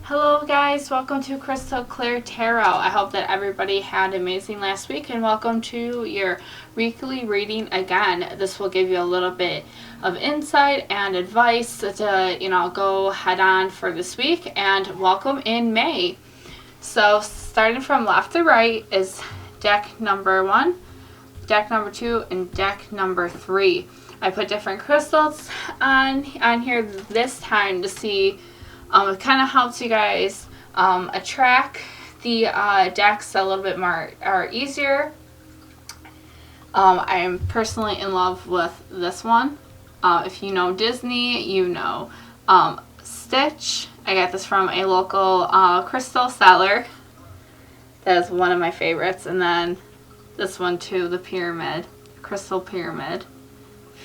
Hello guys, welcome to Crystal Clear Tarot. I hope that everybody had an amazing last week, and welcome to your weekly reading again. This will give you a little bit of insight and advice to, go head on for this week, and welcome in May. So starting from left to right is deck number 1, deck number 2, and deck number 3. I put different crystals on here this time to see. It kind of helps you guys attract the decks a little bit more or easier. I am personally in love with this one. If you know Disney, you know Stitch. I got this from a local crystal seller. That is one of my favorites. And then this one too, the pyramid, crystal pyramid.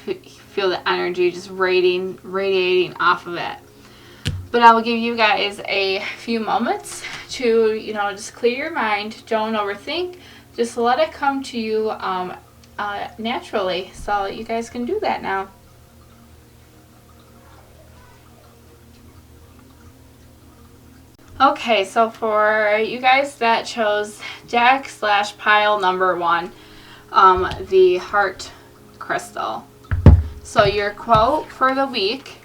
Feel the energy just radiating off of it. But I will give you guys a few moments to, just clear your mind. Don't overthink. Just let it come to you naturally. So you guys can do that now. Okay, so for you guys that chose deck/pile number 1, the heart crystal. So your quote for the week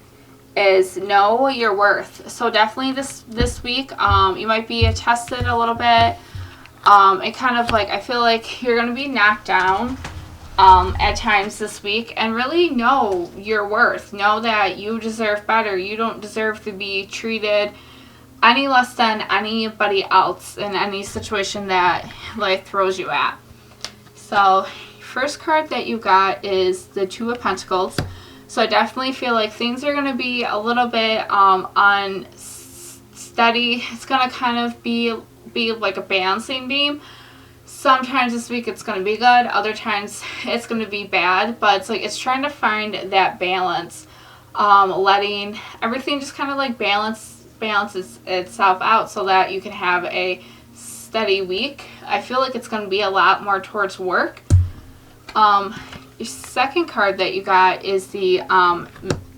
is know your worth. So definitely this week you might be tested a little bit. It kind of I feel like you're going to be knocked down at times this week, and really know your worth. Know that you deserve better. You don't deserve to be treated any less than anybody else in any situation that life throws you at. So first card that you got is the Two of Pentacles. So I definitely feel like things are going to be a little bit unsteady. It's going to kind of be like a balancing beam. Sometimes this week it's going to be good. Other times it's going to be bad. But it's trying to find that balance. Letting everything just kind of balances itself out so that you can have a steady week. I feel like it's going to be a lot more towards work. Your second card that you got is the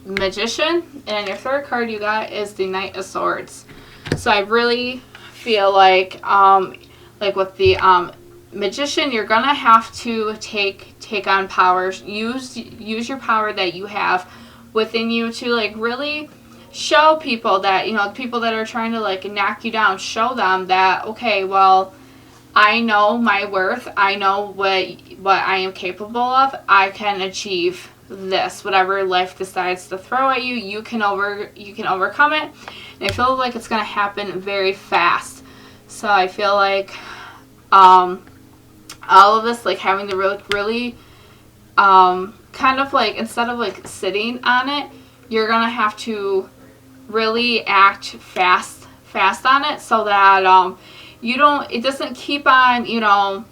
Magician, and your third card you got is the Knight of Swords. So I really feel like with the Magician, you're gonna have to take on power. Use your power that you have within you to really show people that people that are trying to knock you down. Show them that, okay, well, I know my worth. I know what I am capable of. I can achieve this. Whatever life decides to throw at you, you can overcome it. And I feel like it's going to happen very fast. So I feel like all of this, having to really kind of instead of sitting on it, you're going to have to really act fast on it, so that it doesn't keep on,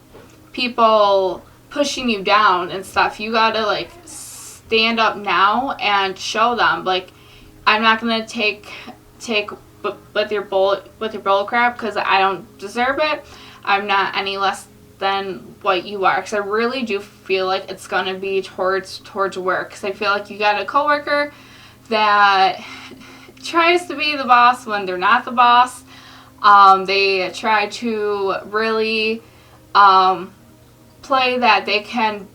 people pushing you down and stuff. You gotta stand up now and show them, I'm not gonna take with your bull crap because I don't deserve it. I'm not any less than what you are, because I really do feel like it's gonna be towards work. Because I feel like you got a coworker that tries to be the boss when they're not the boss. They try to really play that they can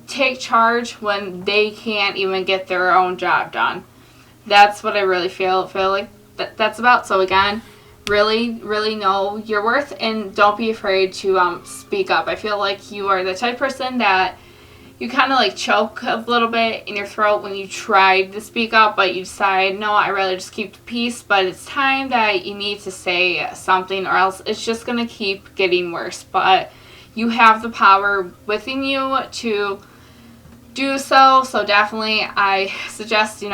take charge when they can't even get their own job done. That's what I really feel like that's about. So again, really know your worth, and don't be afraid to speak up. I feel like you are the type of person that you kind of choke a little bit in your throat when you try to speak up, but you decide, no, I'd rather just keep the peace. But it's time that you need to say something, or else it's just going to keep getting worse. But you have the power within you to do so. So definitely I suggest,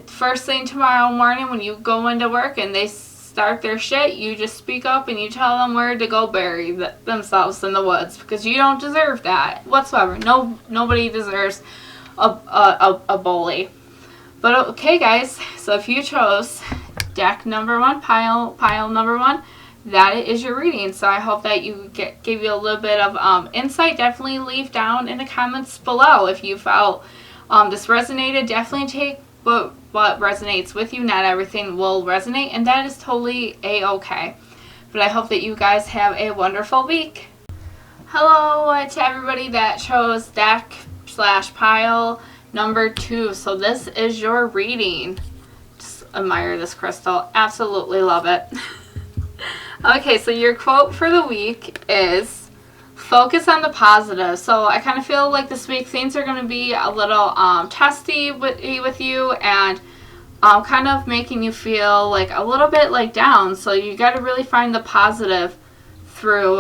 first thing tomorrow morning when you go into work and they start their shit, you just speak up and you tell them where to go bury themselves in the woods, because you don't deserve that whatsoever. Nobody deserves a bully. But okay, guys, so if you chose deck number 1, pile number 1, that is your reading. So I hope that gave you a little bit of insight. Definitely leave down in the comments below if you felt this resonated. Definitely take what resonates with you. Not everything will resonate, and that is totally a-okay. But I hope that you guys have a wonderful week. Hello to everybody that chose deck/pile number 2. So this is your reading. Just admire this crystal. Absolutely love it. Okay, so your quote for the week is, focus on the positive. So I kind of feel like this week things are going to be a little testy with you, and kind of making you feel like a little bit like down. So you got to really find the positive through,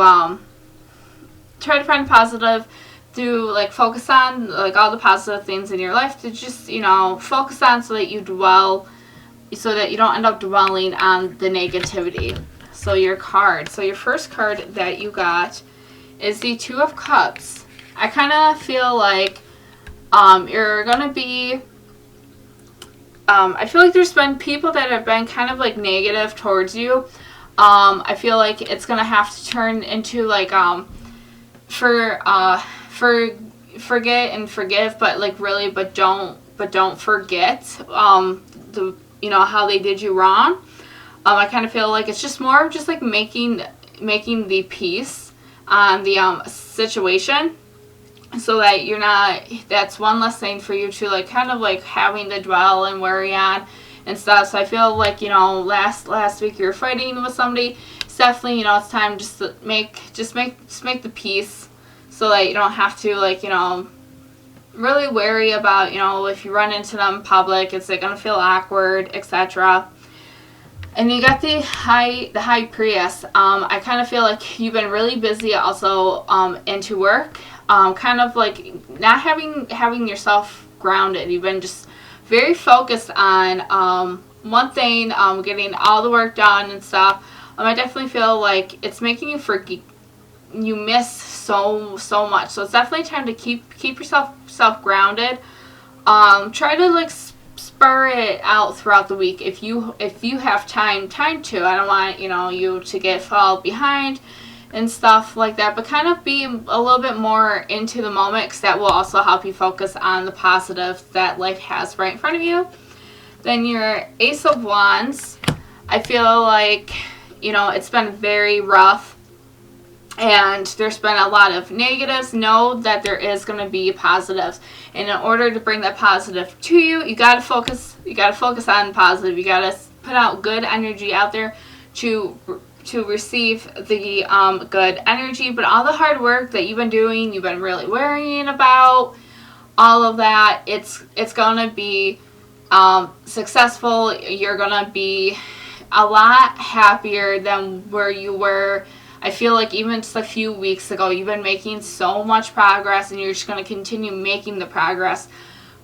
try to find the positive through, like, focus on like all the positive things in your life to just, focus on, so that you don't end up dwelling on the negativity. So your first card that you got is the Two of Cups. I kind of feel like you're going to be, I feel like there's been people that have been kind of like negative towards you. I feel like it's going to have to turn into like, forget and forgive, but like really, but don't forget, how they did you wrong. I kind of feel like it's just more of just like making the peace on the situation, so that you're not, that's one less thing for you to like kind of like having to dwell and worry on and stuff. So I feel like, last week you were fighting with somebody. It's definitely, it's time just to make the peace, so that you don't have to like, really worry about, if you run into them in public, it's like gonna feel awkward, etc. And you got the High Priestess. I kind of feel like you've been really busy also into work. Kind of like not having yourself grounded. You've been just very focused on one thing, getting all the work done and stuff. I definitely feel like it's making you you miss so much. So it's definitely time to keep yourself grounded. Try to like spur it out throughout the week if you have time to. I don't want you to get fall behind and stuff like that, but kind of be a little bit more into the moment, because that will also help you focus on the positive that life has right in front of you. Then your Ace of Wands. I feel like it's been very rough, and there's been a lot of negatives. Know that there is going to be positives, and in order to bring that positive to you, you got to focus on positive. You got to put out good energy out there to receive the good energy. But all the hard work that you've been doing, you've been really worrying about all of that, it's going to be successful. You're going to be a lot happier than where you were. I feel like even just a few weeks ago, you've been making so much progress, and you're just going to continue making the progress.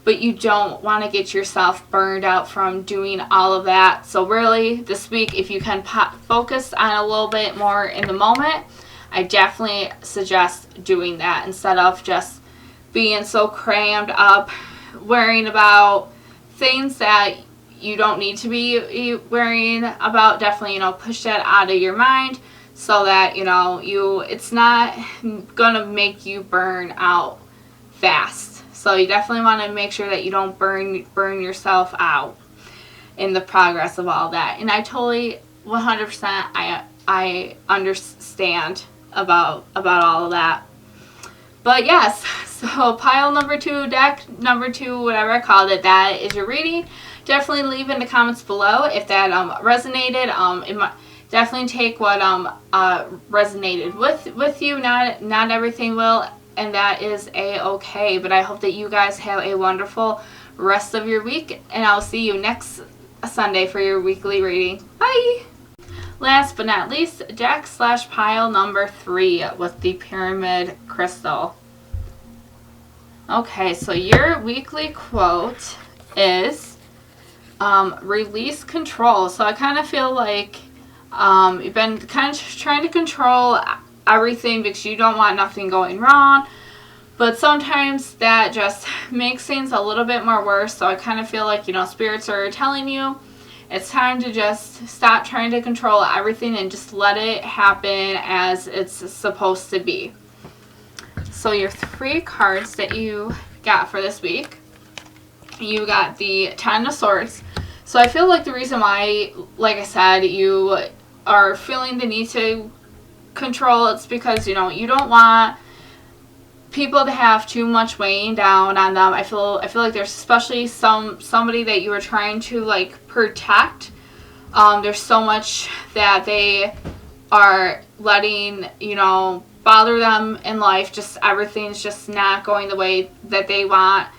But you don't want to get yourself burned out from doing all of that. So really, this week, if you can focus on a little bit more in the moment, I definitely suggest doing that, instead of just being so crammed up, worrying about things that you don't need to be worrying about. Definitely, push that out of your mind, so that it's not gonna make you burn out fast. So you definitely want to make sure that you don't burn yourself out in the progress of all that. And I totally 100% I understand about all of that. But yes, so pile number 2, deck number 2, whatever I called it, that is your reading. Definitely leave in the comments below if that resonated. It might definitely take what resonated with you. Not everything will, and that is a-okay. But I hope that you guys have a wonderful rest of your week, and I'll see you next Sunday for your weekly reading. Bye! Last but not least, deck/pile number 3 with the Pyramid Crystal. Okay, so your weekly quote is release control. So I kind of feel like you've been kind of trying to control everything because you don't want nothing going wrong, but sometimes that just makes things a little bit more worse. So I kind of feel like, spirits are telling you it's time to just stop trying to control everything and just let it happen as it's supposed to be. So your 3 cards that you got for this week, you got the Ten of Swords. So I feel like the reason why, like I said, you are feeling the need to control, it's because, you know, you don't want people to have too much weighing down on them. I feel like there's especially somebody that you are trying to like protect. There's so much that they are letting, you know, bother them in life. Just everything's just not going the way that they wanted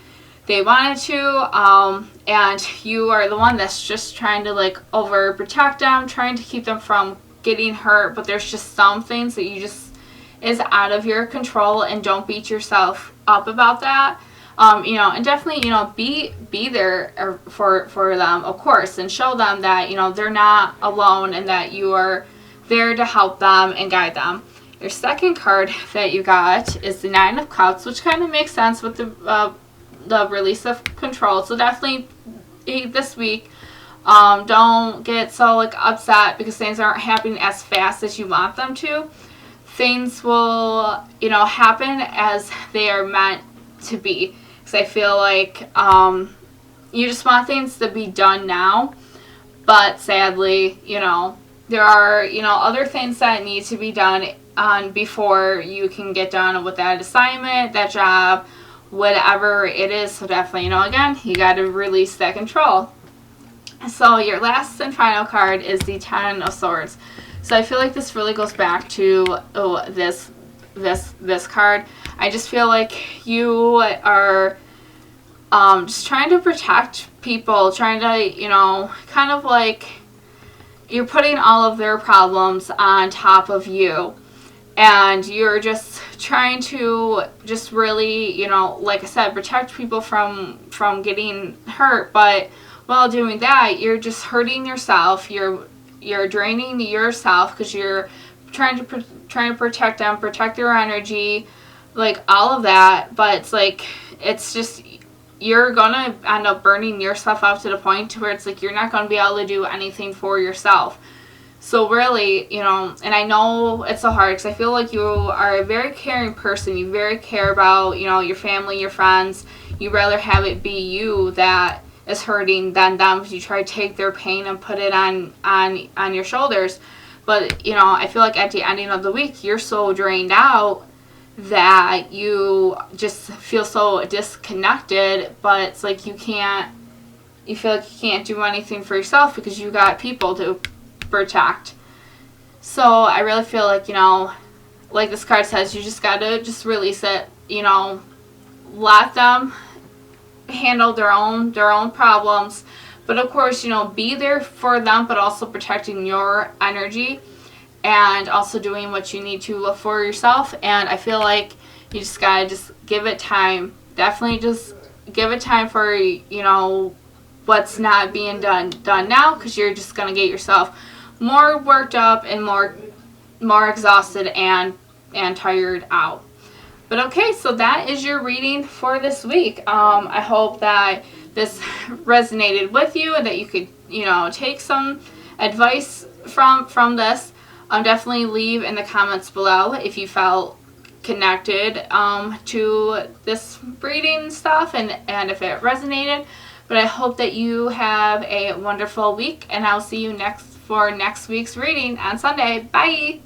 to, and you are the one that's just trying to like overprotect them, trying to keep them from getting hurt. But there's just some things that you just is out of your control, and don't beat yourself up about that. You know, and definitely, you know, be there for them, of course, and show them that, you know, they're not alone and that you are there to help them and guide them. Your second card that you got is the Nine of Cups, which kind of makes sense with the release of control. So definitely this week, don't get so like upset because things aren't happening as fast as you want them to. Things will, you know, happen as they are meant to be. Because I feel like you just want things to be done now. But sadly, you know, there are, you know, other things that need to be done before you can get done with that assignment, that job, whatever it is. So definitely, you know, again, you got to release that control. So your last and final card is the Ten of Swords. So I feel like this really goes back to this card. I just feel like you are just trying to protect people, trying to, you know, kind of like you're putting all of their problems on top of you. And you're just trying to just really, you know, like I said, protect people from getting hurt. But while doing that, you're just hurting yourself. You're draining yourself because you're trying to protect them, protect their energy, like all of that. But it's like, it's just, you're gonna end up burning yourself out to the point to where it's like you're not gonna be able to do anything for yourself. So really, you know, and I know it's so hard because I feel like you are a very caring person. You very care about, you know, your family, your friends. You'd rather have it be you that is hurting than them, because you try to take their pain and put it on your shoulders. But, you know, I feel like at the ending of the week, you're so drained out that you just feel so disconnected. But it's like you feel like you can't do anything for yourself because you got people to protect. So I really feel like, you know, like this card says, you just gotta just release it, you know, let them handle their own problems. But of course, you know, be there for them, but also protecting your energy and also doing what you need to for yourself. And I feel like you just gotta just give it time. Definitely just give it time for, you know, what's not being done now, because you're just gonna get yourself more worked up and more exhausted and tired out. But okay, so that is your reading for this week. I hope that this resonated with you and that you could, you know, take some advice from this. Definitely leave in the comments below if you felt connected to this reading stuff and if it resonated. But I hope that you have a wonderful week, and I'll see you for next week's reading on Sunday. Bye!